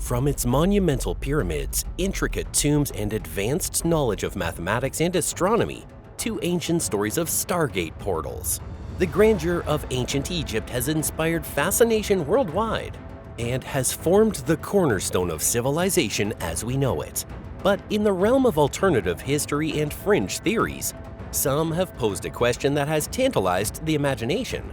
From its monumental pyramids, intricate tombs, and advanced knowledge of mathematics and astronomy, to ancient stories of Stargate portals, the grandeur of ancient Egypt has inspired fascination worldwide and has formed the cornerstone of civilization as we know it. But in the realm of alternative history and fringe theories, some have posed a question that has tantalized the imagination.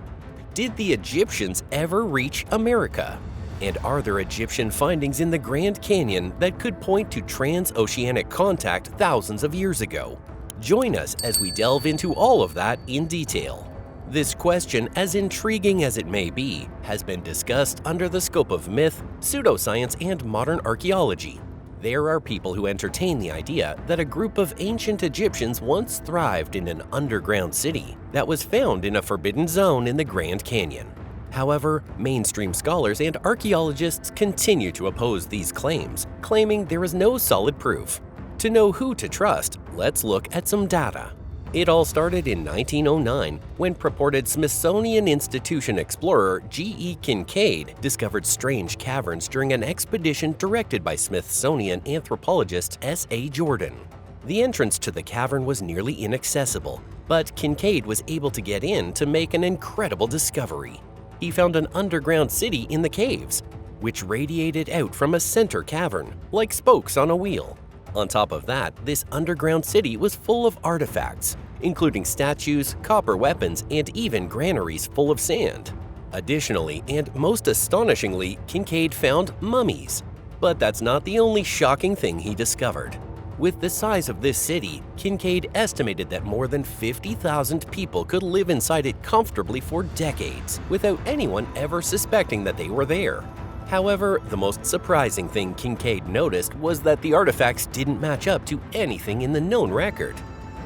Did the Egyptians ever reach America? And are there Egyptian findings in the Grand Canyon that could point to transoceanic contact thousands of years ago? Join us as we delve into all of that in detail. This question, as intriguing as it may be, has been discussed under the scope of myth, pseudoscience, and modern archaeology. There are people who entertain the idea that a group of ancient Egyptians once thrived in an underground city that was found in a forbidden zone in the Grand Canyon. However, mainstream scholars and archaeologists continue to oppose these claims, claiming there is no solid proof. To know who to trust, let's look at some data. It all started in 1909 when purported Smithsonian Institution explorer G.E. Kincaid discovered strange caverns during an expedition directed by Smithsonian anthropologist S.A. Jordan. The entrance to the cavern was nearly inaccessible, but Kincaid was able to get in to make an incredible discovery. He found an underground city in the caves, which radiated out from a center cavern, like spokes on a wheel. On top of that, this underground city was full of artifacts, including statues, copper weapons, and even granaries full of sand. Additionally, and most astonishingly, Kincaid found mummies. But that's not the only shocking thing he discovered. With the size of this city, Kincaid estimated that more than 50,000 people could live inside it comfortably for decades, without anyone ever suspecting that they were there. However, the most surprising thing Kincaid noticed was that the artifacts didn't match up to anything in the known record.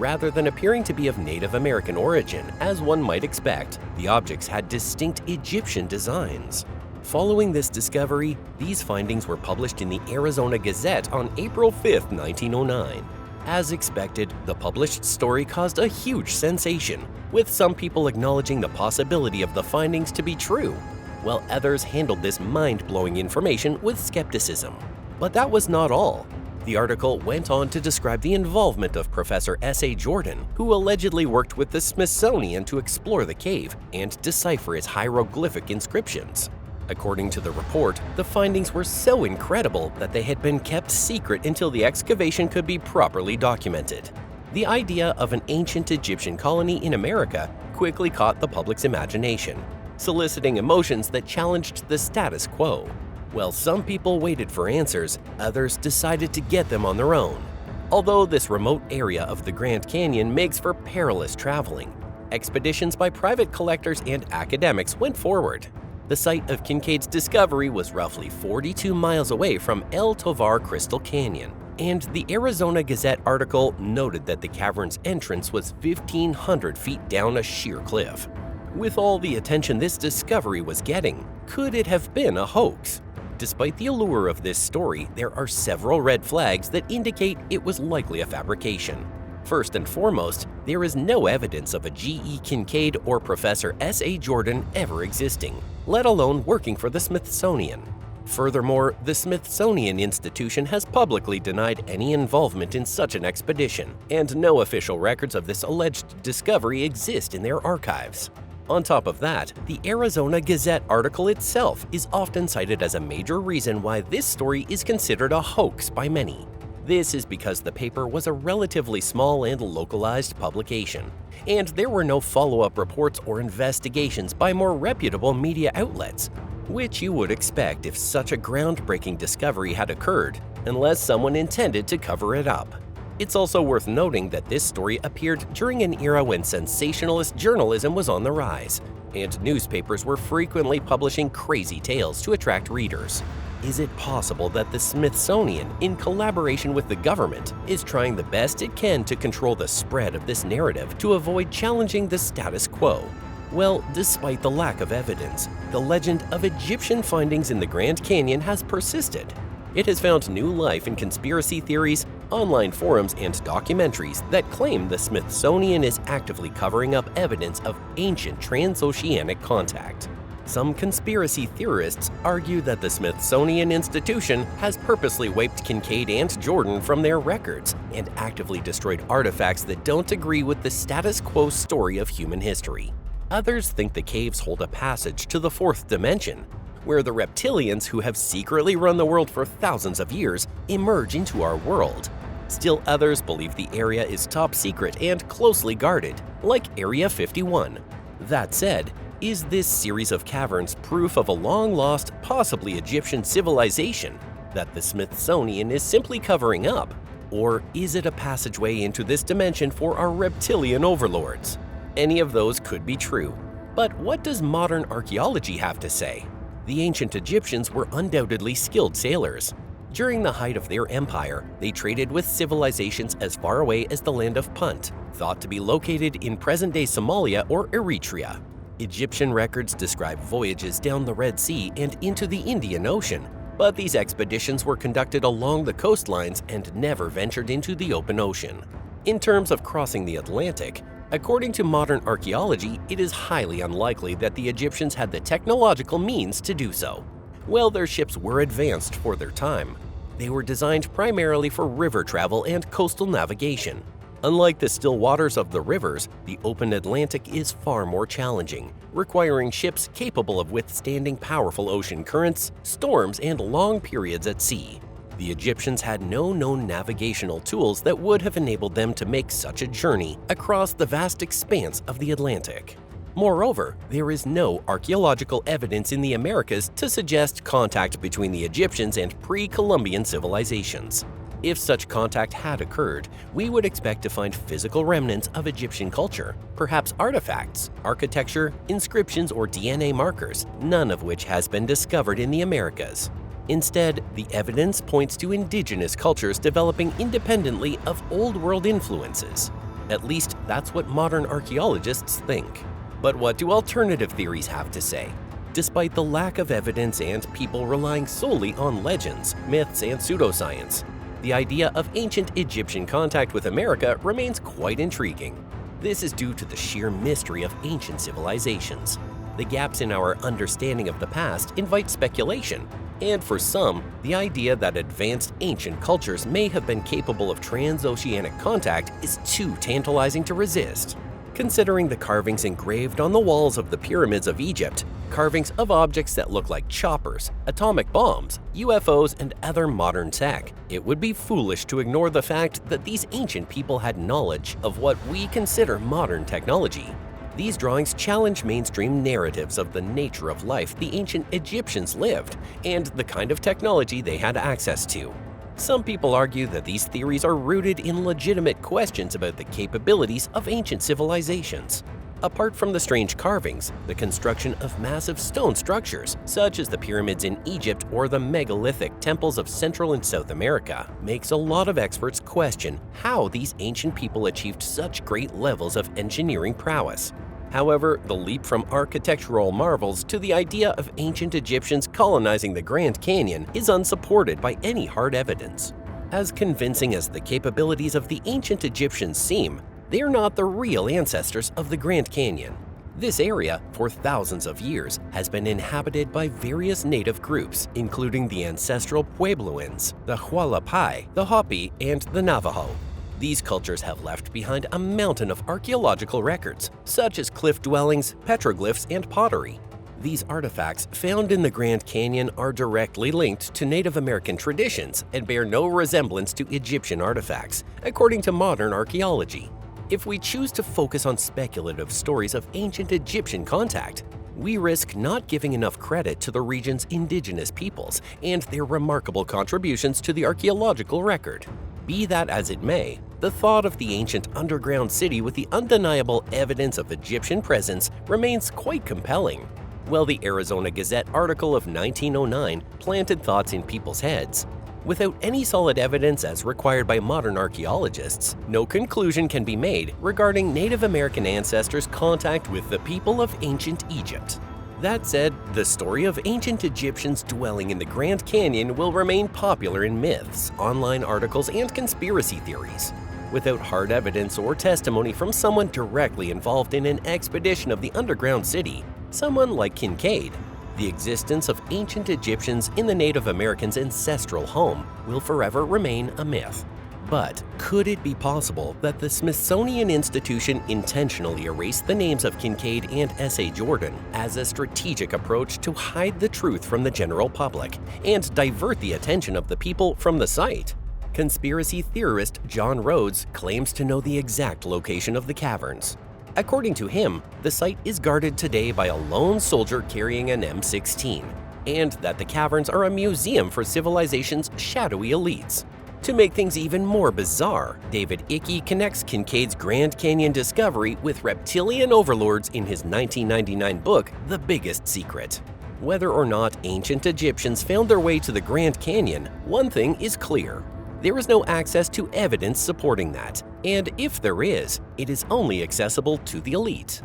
Rather than appearing to be of Native American origin, as one might expect, the objects had distinct Egyptian designs. Following this discovery, these findings were published in the Arizona Gazette on April 5, 1909. As expected, the published story caused a huge sensation, with some people acknowledging the possibility of the findings to be true, while others handled this mind-blowing information with skepticism. But that was not all. The article went on to describe the involvement of Professor S.A. Jordan, who allegedly worked with the Smithsonian to explore the cave and decipher its hieroglyphic inscriptions. According to the report, the findings were so incredible that they had been kept secret until the excavation could be properly documented. The idea of an ancient Egyptian colony in America quickly caught the public's imagination, soliciting emotions that challenged the status quo. While some people waited for answers, others decided to get them on their own. Although this remote area of the Grand Canyon makes for perilous traveling, expeditions by private collectors and academics went forward. The site of Kincaid's discovery was roughly 42 miles away from El Tovar Crystal Canyon, and the Arizona Gazette article noted that the cavern's entrance was 1,500 feet down a sheer cliff. With all the attention this discovery was getting, could it have been a hoax? Despite the allure of this story, there are several red flags that indicate it was likely a fabrication. First and foremost, there is no evidence of a G.E. Kincaid or Professor S.A. Jordan ever existing, let alone working for the Smithsonian. Furthermore, the Smithsonian Institution has publicly denied any involvement in such an expedition, and no official records of this alleged discovery exist in their archives. On top of that, the Arizona Gazette article itself is often cited as a major reason why this story is considered a hoax by many. This is because the paper was a relatively small and localized publication, and there were no follow-up reports or investigations by more reputable media outlets, which you would expect if such a groundbreaking discovery had occurred, unless someone intended to cover it up. It's also worth noting that this story appeared during an era when sensationalist journalism was on the rise, and newspapers were frequently publishing crazy tales to attract readers. Is it possible that the Smithsonian, in collaboration with the government, is trying the best it can to control the spread of this narrative to avoid challenging the status quo? Well, despite the lack of evidence, the legend of Egyptian findings in the Grand Canyon has persisted. It has found new life in conspiracy theories, online forums, and documentaries that claim the Smithsonian is actively covering up evidence of ancient transoceanic contact. Some conspiracy theorists argue that the Smithsonian Institution has purposely wiped Kincaid and Jordan from their records and actively destroyed artifacts that don't agree with the status quo story of human history. Others think the caves hold a passage to the fourth dimension, where the reptilians who have secretly run the world for thousands of years emerge into our world. Still others believe the area is top secret and closely guarded, like Area 51. That said, is this series of caverns proof of a long-lost, possibly Egyptian civilization that the Smithsonian is simply covering up? Or is it a passageway into this dimension for our reptilian overlords? Any of those could be true. But what does modern archaeology have to say? The ancient Egyptians were undoubtedly skilled sailors. During the height of their empire, they traded with civilizations as far away as the land of Punt, thought to be located in present-day Somalia or Eritrea. Egyptian records describe voyages down the Red Sea and into the Indian Ocean, but these expeditions were conducted along the coastlines and never ventured into the open ocean. In terms of crossing the Atlantic, according to modern archaeology, it is highly unlikely that the Egyptians had the technological means to do so. While their ships were advanced for their time, they were designed primarily for river travel and coastal navigation. Unlike the still waters of the rivers, the open Atlantic is far more challenging, requiring ships capable of withstanding powerful ocean currents, storms, and long periods at sea. The Egyptians had no known navigational tools that would have enabled them to make such a journey across the vast expanse of the Atlantic. Moreover, there is no archaeological evidence in the Americas to suggest contact between the Egyptians and pre-Columbian civilizations. If such contact had occurred, we would expect to find physical remnants of Egyptian culture, perhaps artifacts, architecture, inscriptions, or DNA markers, none of which has been discovered in the Americas. Instead, the evidence points to indigenous cultures developing independently of Old World influences. At least, that's what modern archaeologists think. But what do alternative theories have to say? Despite the lack of evidence and people relying solely on legends, myths, and pseudoscience, the idea of ancient Egyptian contact with America remains quite intriguing. This is due to the sheer mystery of ancient civilizations. The gaps in our understanding of the past invite speculation, and for some, the idea that advanced ancient cultures may have been capable of transoceanic contact is too tantalizing to resist. Considering the carvings engraved on the walls of the pyramids of Egypt, carvings of objects that look like choppers, atomic bombs, UFOs, and other modern tech, it would be foolish to ignore the fact that these ancient people had knowledge of what we consider modern technology. These drawings challenge mainstream narratives of the nature of life the ancient Egyptians lived and the kind of technology they had access to. Some people argue that these theories are rooted in legitimate questions about the capabilities of ancient civilizations. Apart from the strange carvings, the construction of massive stone structures, such as the pyramids in Egypt or the megalithic temples of Central and South America, makes a lot of experts question how these ancient people achieved such great levels of engineering prowess. However, the leap from architectural marvels to the idea of ancient Egyptians colonizing the Grand Canyon is unsupported by any hard evidence. As convincing as the capabilities of the ancient Egyptians seem, they are not the real ancestors of the Grand Canyon. This area, for thousands of years, has been inhabited by various native groups, including the ancestral Puebloans, the Hualapai, the Hopi, and the Navajo. These cultures have left behind a mountain of archaeological records, such as cliff dwellings, petroglyphs, and pottery. These artifacts found in the Grand Canyon are directly linked to Native American traditions and bear no resemblance to Egyptian artifacts, according to modern archaeology. If we choose to focus on speculative stories of ancient Egyptian contact, we risk not giving enough credit to the region's indigenous peoples and their remarkable contributions to the archaeological record. Be that as it may, the thought of the ancient underground city with the undeniable evidence of Egyptian presence remains quite compelling. While the Arizona Gazette article of 1909 planted thoughts in people's heads, without any solid evidence as required by modern archaeologists, no conclusion can be made regarding Native American ancestors' contact with the people of ancient Egypt. That said, the story of ancient Egyptians dwelling in the Grand Canyon will remain popular in myths, online articles, and conspiracy theories. Without hard evidence or testimony from someone directly involved in an expedition of the underground city, someone like Kincaid, the existence of ancient Egyptians in the Native Americans' ancestral home will forever remain a myth. But could it be possible that the Smithsonian Institution intentionally erased the names of Kincaid and S.A. Jordan as a strategic approach to hide the truth from the general public and divert the attention of the people from the site? Conspiracy theorist John Rhodes claims to know the exact location of the caverns. According to him, the site is guarded today by a lone soldier carrying an M16, and that the caverns are a museum for civilization's shadowy elites. To make things even more bizarre, David Icke connects Kincaid's Grand Canyon discovery with reptilian overlords in his 1999 book, The Biggest Secret. Whether or not ancient Egyptians found their way to the Grand Canyon, one thing is clear. There is no access to evidence supporting that, and if there is, it is only accessible to the elite.